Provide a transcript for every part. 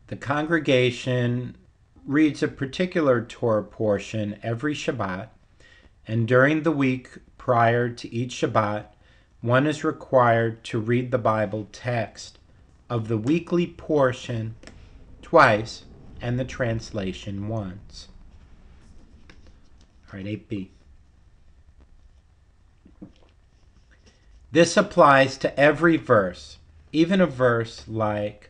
The congregation reads a particular Torah portion every Shabbat, and during the week prior to each Shabbat, one is required to read the Bible text of the weekly portion twice and the translation once. All right, 8b. This applies to every verse, even a verse like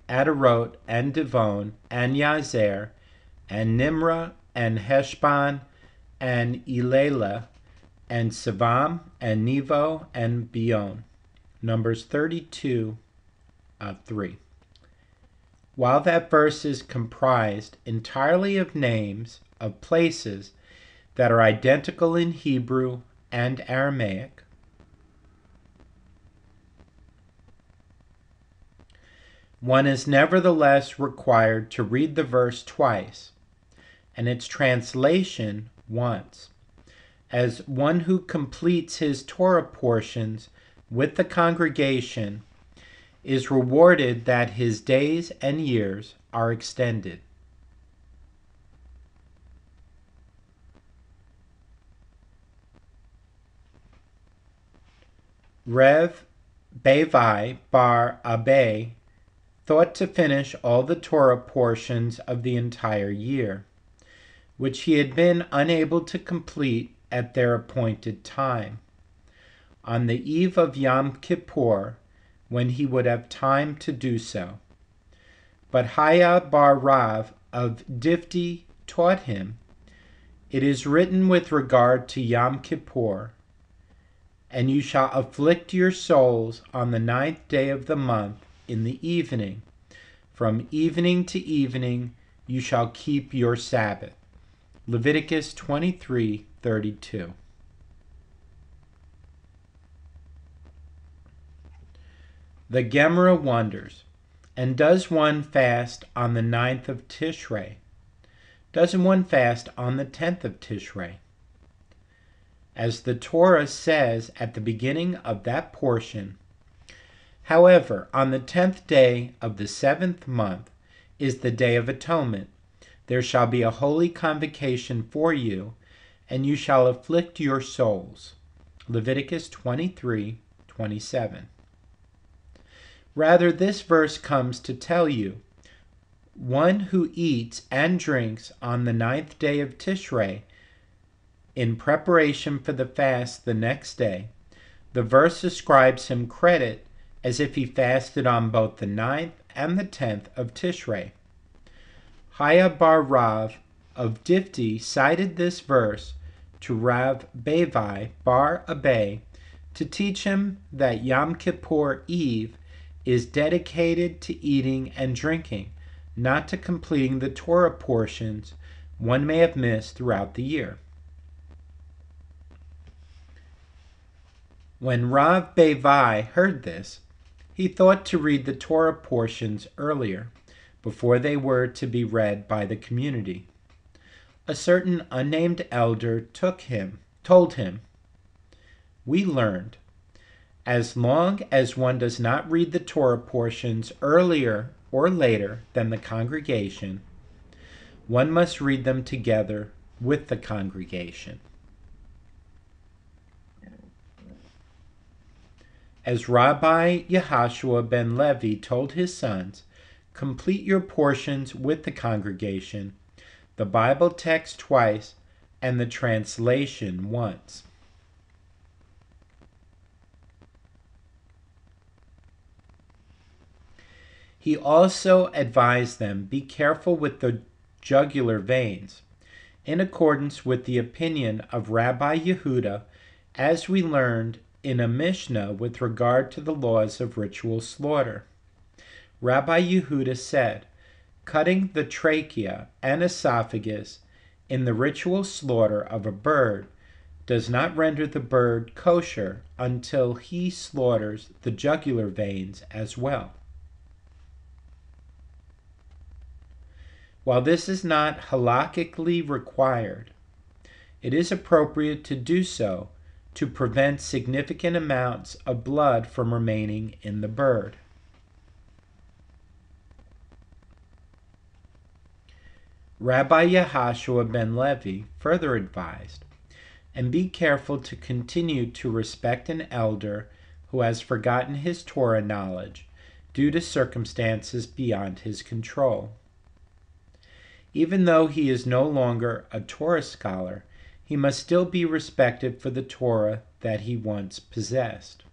Adarot and Devon and Yazer and Nimrah and Heshbon and Elela and Sivam and Nevo and Bion. Numbers 32, 3. While that verse is comprised entirely of names of places that are identical in Hebrew and Aramaic, one is nevertheless required to read the verse twice, and its translation once, as one who completes his Torah portions with the congregation is rewarded that his days and years are extended. Rev Bevi bar Abe thought to finish all the Torah portions of the entire year, which he had been unable to complete at their appointed time, on the eve of Yom Kippur, when he would have time to do so. But Haya bar Rav of Difti taught him, "It is written with regard to Yom Kippur, and you shall afflict your souls on the 9th day of the month in the evening. From evening to evening you shall keep your Sabbath." Leviticus 23:32. The Gemara wonders, and does one fast on the 9th of Tishrei? Doesn't one fast on the 10th of Tishrei? As the Torah says at the beginning of that portion, "However, on the 10th day of the 7th month is the Day of Atonement. There shall be a holy convocation for you, and you shall afflict your souls." Leviticus 23:27. Rather, this verse comes to tell you, one who eats and drinks on the 9th day of Tishrei in preparation for the fast the next day, the verse ascribes him credit as if he fasted on both the 9th and the 10th of Tishrei. Haya bar Rav of Difti cited this verse to Rav Bevi bar Abe to teach him that Yom Kippur Eve is dedicated to eating and drinking, not to completing the Torah portions one may have missed throughout the year. When Rav Bevi heard this, he thought to read the Torah portions earlier, before they were to be read by the community. A certain unnamed elder told him, "We learned, as long as one does not read the Torah portions earlier or later than the congregation, one must read them together with the congregation." As Rabbi Yehoshua ben Levi told his sons, "Complete your portions with the congregation, the Bible text twice, and the translation once." He also advised them, "Be careful with the jugular veins," in accordance with the opinion of Rabbi Yehuda, as we learned in a Mishnah with regard to the laws of ritual slaughter. Rabbi Yehuda said, "Cutting the trachea and esophagus in the ritual slaughter of a bird does not render the bird kosher until he slaughters the jugular veins as well." While this is not halakhically required, it is appropriate to do so to prevent significant amounts of blood from remaining in the bird. Rabbi Yehoshua ben Levi further advised, and be careful to continue to respect an elder who has forgotten his Torah knowledge due to circumstances beyond his control. Even though he is no longer a Torah scholar, he must still be respected for the Torah that he once possessed.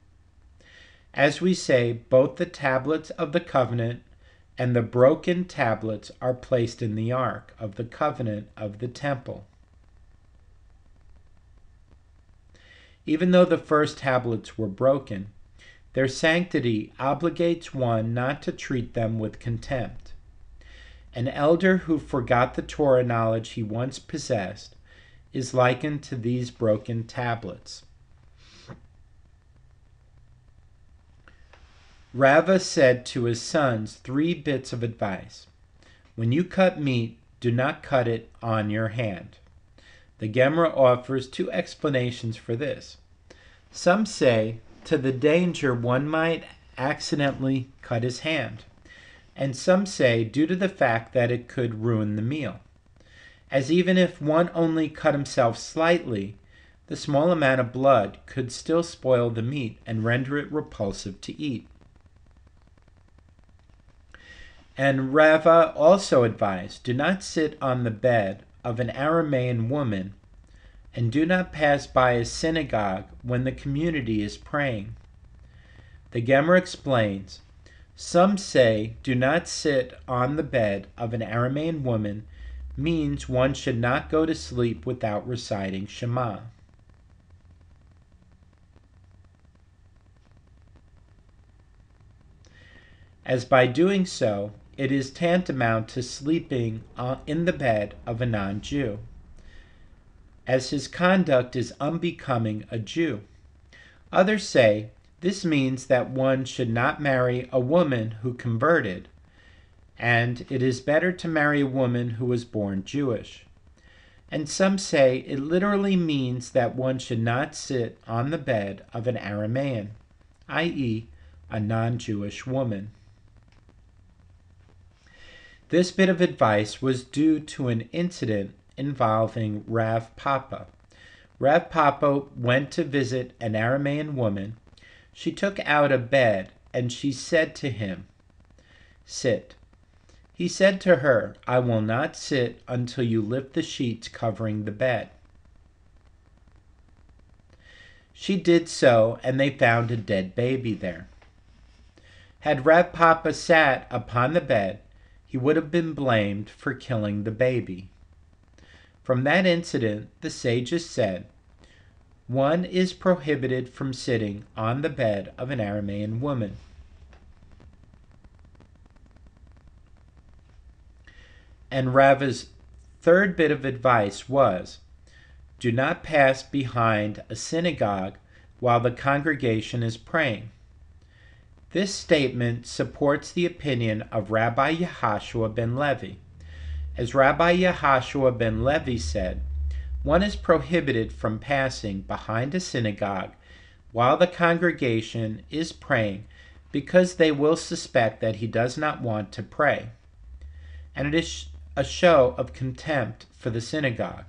As we say, both the tablets of the covenant and the broken tablets are placed in the ark of the covenant of the temple. Even though the first tablets were broken, their sanctity obligates one not to treat them with contempt. An elder who forgot the Torah knowledge he once possessed is likened to these broken tablets. Rava said to his sons 3 bits of advice. When you cut meat, do not cut it on your hand. The Gemara offers 2 explanations for this. Some say to the danger one might accidentally cut his hand, and some say due to the fact that it could ruin the meal, as even if one only cut himself slightly, the small amount of blood could still spoil the meat and render it repulsive to eat. And Rava also advised, do not sit on the bed of an Aramean woman, and do not pass by a synagogue when the community is praying. The Gemara explains, some say do not sit on the bed of an Aramean woman means one should not go to sleep without reciting Shema. As by doing so, it is tantamount to sleeping in the bed of a non-Jew, as his conduct is unbecoming a Jew. Others say this means that one should not marry a woman who converted, and it is better to marry a woman who was born Jewish. And some say it literally means that one should not sit on the bed of an Aramean, i.e., a non-Jewish woman. This bit of advice was due to an incident involving Rav Papa. Rav Papa went to visit an Aramean woman. She took out a bed, and she said to him, "Sit." He said to her, "I will not sit until you lift the sheets covering the bed." She did so, and they found a dead baby there. Had Rav Papa sat upon the bed, he would have been blamed for killing the baby. From that incident, the sages said, one is prohibited from sitting on the bed of an Aramean woman. And Rava's 3rd bit of advice was, do not pass behind a synagogue while the congregation is praying. This statement supports the opinion of Rabbi Yehoshua ben Levi. As Rabbi Yehoshua ben Levi said, one is prohibited from passing behind a synagogue while the congregation is praying because they will suspect that he does not want to pray, and it is a show of contempt for the synagogue.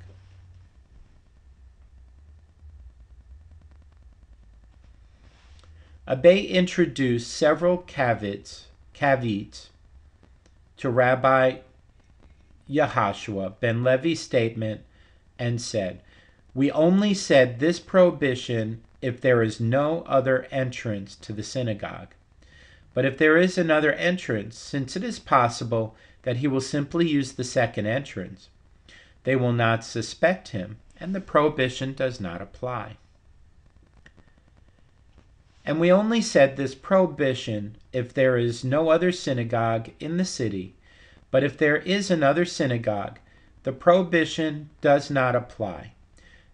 Abai introduced several caveats to Rabbi Yehoshua ben Levi's statement and said, we only said this prohibition if there is no other entrance to the synagogue. But if there is another entrance, since it is possible that he will simply use the second entrance, they will not suspect him, and the prohibition does not apply. And we only said this prohibition if there is no other synagogue in the city, but if there is another synagogue, the prohibition does not apply.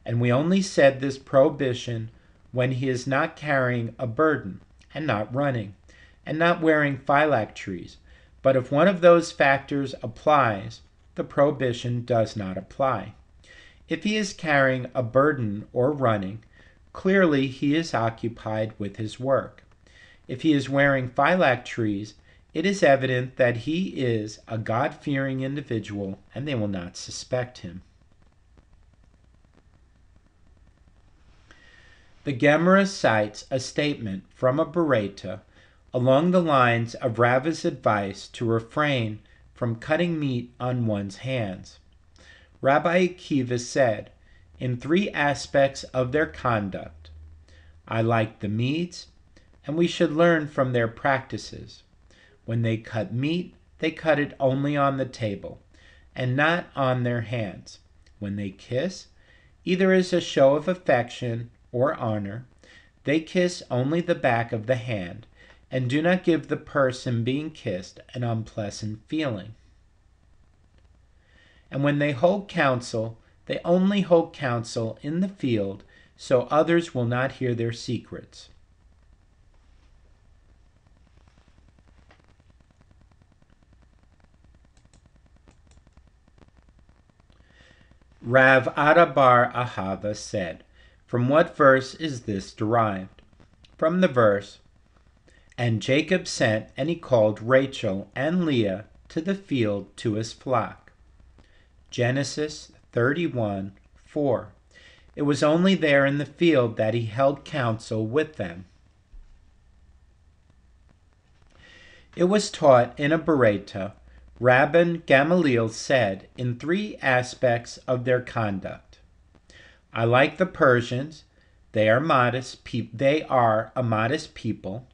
And we only said this prohibition when he is not carrying a burden, and not running, and not wearing phylacteries. But if one of those factors applies, the prohibition does not apply. If he is carrying a burden or running, clearly he is occupied with his work. If he is wearing phylacteries, it is evident that he is a God-fearing individual and they will not suspect him. The Gemara cites a statement from a Berakhot along the lines of Rava's advice to refrain from cutting meat on one's hands. Rabbi Akiva said, in 3 aspects of their conduct, I like the Medes, and we should learn from their practices. When they cut meat, they cut it only on the table, and not on their hands. When they kiss, either as a show of affection or honor, they kiss only the back of the hand, and do not give the person being kissed an unpleasant feeling. And when they hold counsel, they only hold counsel in the field, so others will not hear their secrets. Rav Adabar Ahava said, from what verse is this derived? From the verse, and Jacob sent, and he called Rachel and Leah to the field to his flock. Genesis 31:4. It was only there in the field that he held counsel with them. It was taught in a Berakhot, Rabban Gamaliel said in 3 aspects of their conduct. I like the Persians. They are a modest people.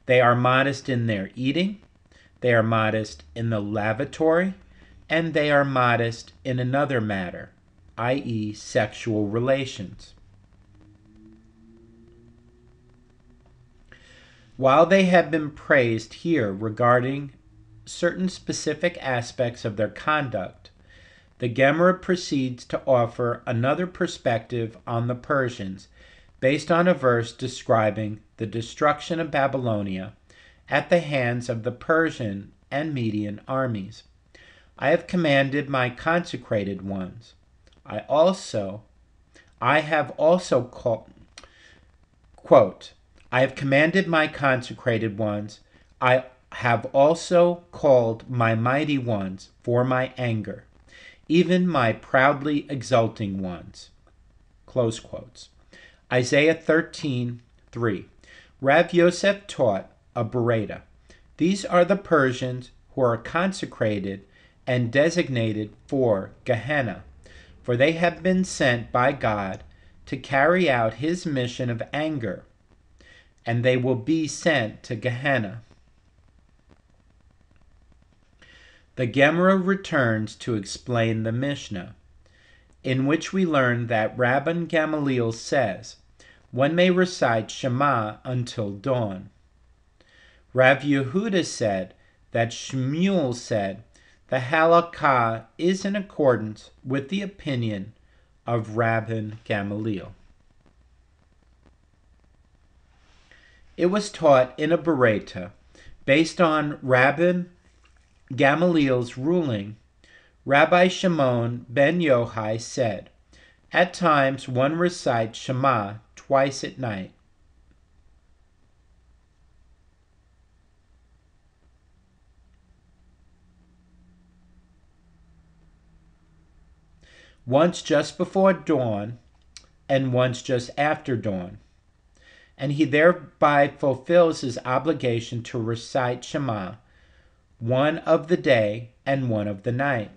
They are modest in their eating. They are modest in the lavatory. And they are modest in another matter, i.e., sexual relations. While they have been praised here regarding certain specific aspects of their conduct, the Gemara proceeds to offer another perspective on the Persians based on a verse describing the destruction of Babylonia at the hands of the Persian and Median armies. I have commanded my consecrated ones. I have also called, quote, I have commanded my consecrated ones. I have also called my mighty ones for my anger, even my proudly exulting ones. Close quotes. Isaiah 13:3. Rav Yosef taught a Berakhot. These are the Persians who are consecrated and designated for Gehenna, for they have been sent by God to carry out his mission of anger, and they will be sent to Gehenna. The Gemara returns to explain the Mishnah, in which we learn that Rabban Gamaliel says, one may recite Shema until dawn. Rav Yehuda said that Shmuel said, the halakha is in accordance with the opinion of Rabban Gamaliel. It was taught in a Berakhot based on Rabban Gamaliel's ruling. Rabbi Shimon ben Yochai said, at times one recites Shema twice at night. Once just before dawn and once just after dawn, and he thereby fulfills his obligation to recite Shema, one of the day and one of the night.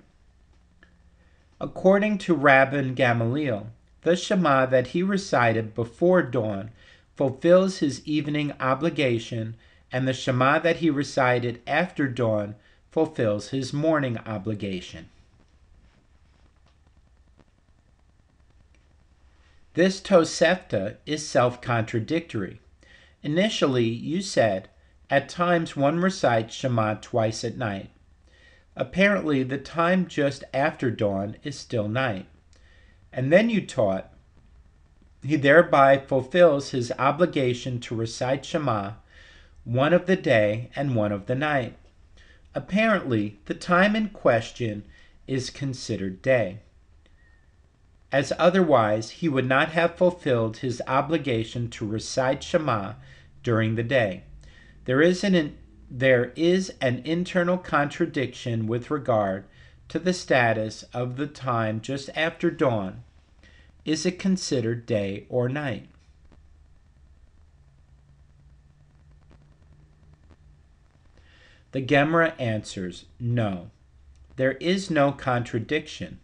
According to Rabban Gamaliel, the Shema that he recited before dawn fulfills his evening obligation, and the Shema that he recited after dawn fulfills his morning obligation. This Tosefta is self-contradictory. Initially, you said, at times one recites Shema twice at night. Apparently, the time just after dawn is still night. And then you taught, he thereby fulfills his obligation to recite Shema, one of the day and one of the night. Apparently, the time in question is considered day, as otherwise he would not have fulfilled his obligation to recite Shema during the day. There is an there is an internal contradiction with regard to the status of the time just after dawn. Is it considered day or night? The Gemara answers, no. There is no contradiction.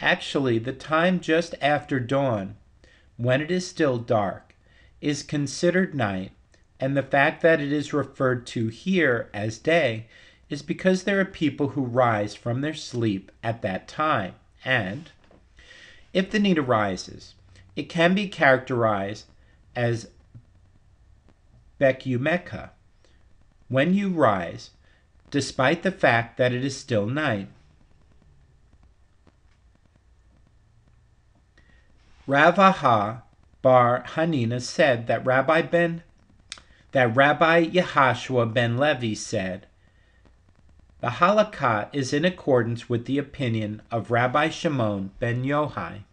Actually, the time just after dawn, when it is still dark, is considered night, and the fact that it is referred to here as day is because there are people who rise from their sleep at that time, and if the need arises, it can be characterized as bekumeka, when you rise, despite the fact that it is still night. Rav Aha bar Hanina said that Rabbi Yehashua ben Levi said, the halakha is in accordance with the opinion of Rabbi Shimon ben Yochai.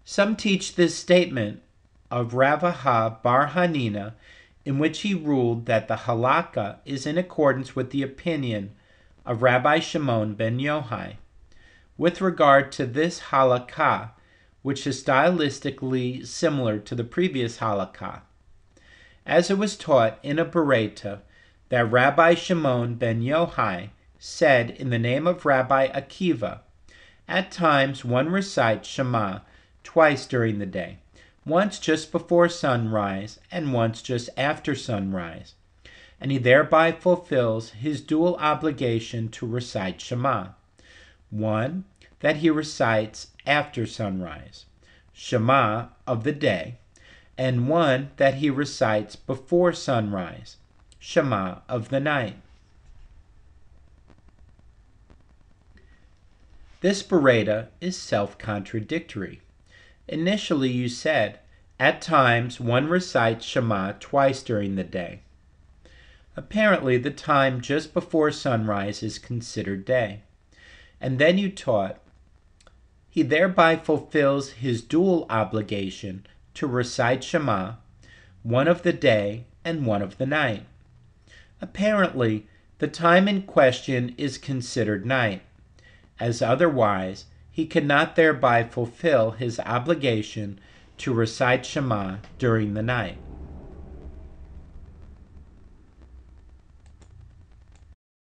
Some teach this statement of Rav Aha bar Hanina, in which he ruled that the halakha is in accordance with the opinion of Rabbi Shimon ben Yochai. With regard to this halakha, which is stylistically similar to the previous halakha, as it was taught in a bereta that Rabbi Shimon ben Yochai said in the name of Rabbi Akiva, at times one recites Shema twice during the day, once just before sunrise and once just after sunrise, and he thereby fulfills his dual obligation to recite Shema, one that he recites after sunrise, Shema of the day, and one that he recites before sunrise, Shema of the night. This bereta is self-contradictory. Initially you said, at times one recites Shema twice during the day. Apparently the time just before sunrise is considered day. And then you taught, he thereby fulfills his dual obligation to recite Shema, one of the day and one of the night. Apparently, the time in question is considered night, as otherwise he cannot thereby fulfill his obligation to recite Shema during the night.